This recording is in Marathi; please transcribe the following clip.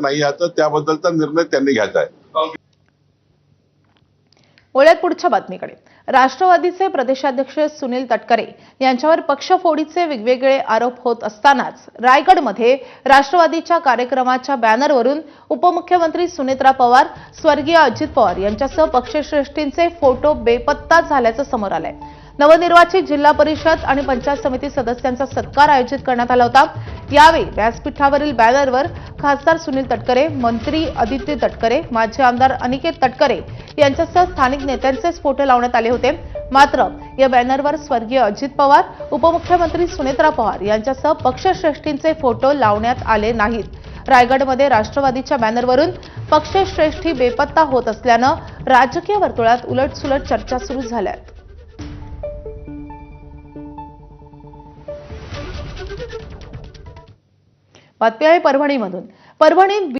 नाही याचा त्याबद्दलचा निर्णय त्यांनी घ्यायचा आहे। वळूयात पुढच्या बातमीकडे। राष्ट्रवादीचे प्रदेशाध्यक्ष सुनील तटकरे यांच्यावर पक्षफोडीचे वेगवेगळे आरोप होत असतानाच रायगडमध्ये राष्ट्रवादीच्या कार्यक्रमाच्या बॅनरवरून उपमुख्यमंत्री सुनेत्रा पवार, स्वर्गीय अजित पवार यांच्यासह पक्षश्रेष्ठींचे फोटो बेपत्ता झाल्याचं समोर आलंय। नवनिर्वाचित जिल्हा परिषद आणि पंचायत समिती सदस्यांचा सत्कार आयोजित करण्यात आला होता। यावेळी व्यासपीठावरील बॅनरवर खासदार सुनील तटकरे, मंत्री आदित्य तटकरे, माजी आमदार अनिकेत तटकरे यांच्यासह स्थानिक नेत्यांचेच फोटो लावण्यात आले होते। मात्र या बॅनरवर स्वर्गीय अजित पवार, उपमुख्यमंत्री सुनेत्रा पवार यांच्यासह पक्षश्रेष्ठींचे फोटो लावण्यात आले नाहीत। रायगडमध्ये राष्ट्रवादीच्या बॅनरवरून पक्षश्रेष्ठी बेपत्ता होत असल्यानं राजकीय वर्तुळात उलटसुलट चर्चा सुरू झाल्या आहेत। बातमी आहे परभणीमधून। परभणीत